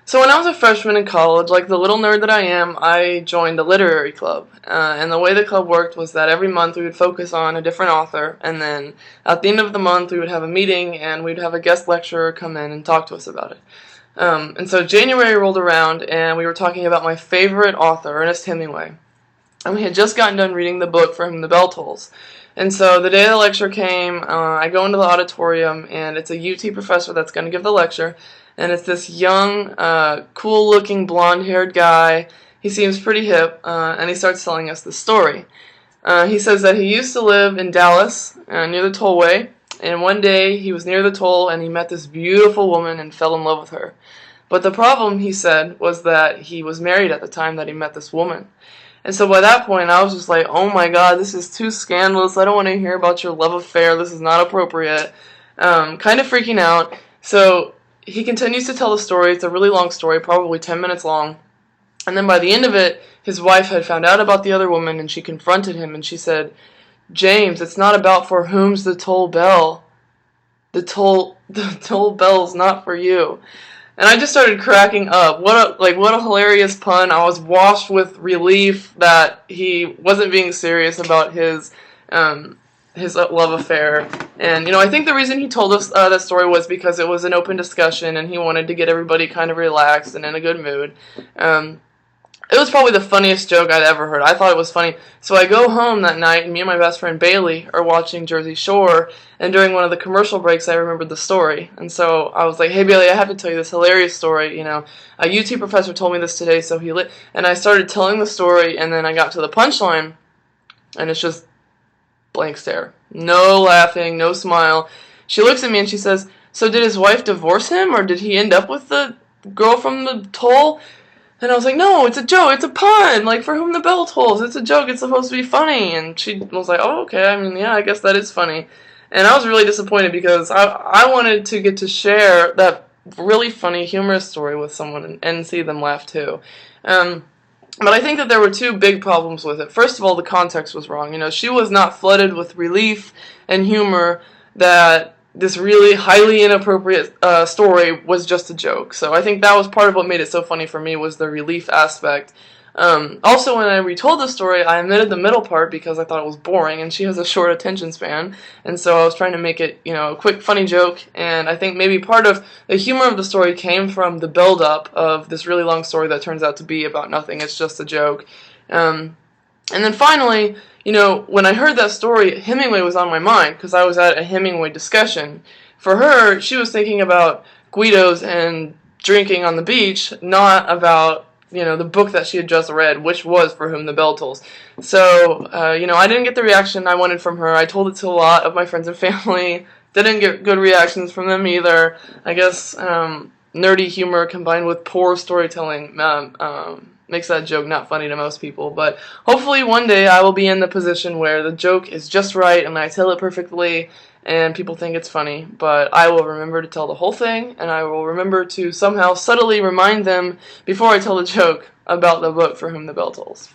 So when I was a freshman in college, like the little nerd that I am, I joined a literary club. And the way the club worked was that every month we would focus on a different author, and then at the end of the month we would have a meeting and we'd have a guest lecturer come in and talk to us about it. And so January rolled around and we were talking about my favorite author, Ernest Hemingway. And we had just gotten done reading the book For Whom the Bell Tolls. And so the day the lecture came, I go into the auditorium, and it's a UT professor that's going to give the lecture. And it's this young, cool-looking, blonde-haired guy. He seems pretty hip, and he starts telling us the story. He says that he used to live in Dallas, near the tollway, and one day he was near the toll, and he met this beautiful woman and fell in love with her. But the problem, he said, was that he was married at the time that he met this woman. And so by that point, I was just like, oh my god, this is too scandalous. I don't want to hear about your love affair. This is not appropriate. Kind of freaking out. So he continues to tell the story. It's a really long story, probably 10 minutes long. And then by the end of it, his wife had found out about the other woman, and she confronted him, and she said, James, it's not about for whom's the toll bell. The toll bell's not for you. And I just started cracking up. What a hilarious pun. I was washed with relief that he wasn't being serious about his love affair. And, I think the reason he told us that story was because it was an open discussion and he wanted to get everybody kind of relaxed and in a good mood. It was probably the funniest joke I'd ever heard. I thought it was funny. So I go home that night, and me and my best friend Bailey are watching Jersey Shore, and during one of the commercial breaks, I remembered the story. And so I was like, hey, Bailey, I have to tell you this hilarious story. A UT professor told me this today, so and I started telling the story, and then I got to the punchline, and it's just blank stare. No laughing, no smile. She looks at me, and she says, so did his wife divorce him, or did he end up with the girl from the toll? And I was like, no, it's a joke, it's a pun, like, for whom the bell tolls, it's a joke, it's supposed to be funny. And she was like, oh, okay, yeah, I guess that is funny. And I was really disappointed because I wanted to get to share that really funny, humorous story with someone and see them laugh too. But I think that there were two big problems with it. First of all, the context was wrong. She was not flooded with relief and humor that this really highly inappropriate story was just a joke. So I think that was part of what made it so funny for me, was the relief aspect. Also, when I retold the story, I omitted the middle part because I thought it was boring, and she has a short attention span, and so I was trying to make it, a quick, funny joke, and I think maybe part of the humor of the story came from the build-up of this really long story that turns out to be about nothing. It's just a joke. And then finally, when I heard that story, Hemingway was on my mind because I was at a Hemingway discussion. For her, she was thinking about Guidos and drinking on the beach, not about, the book that she had just read, which was For Whom the Bell Tolls. So, I didn't get the reaction I wanted from her. I told it to a lot of my friends and family. Didn't get good reactions from them either. I guess nerdy humor combined with poor storytelling makes that joke not funny to most people. But hopefully one day I will be in the position where the joke is just right and I tell it perfectly and people think it's funny. But I will remember to tell the whole thing, and I will remember to somehow subtly remind them before I tell the joke about the book For Whom the Bell Tolls.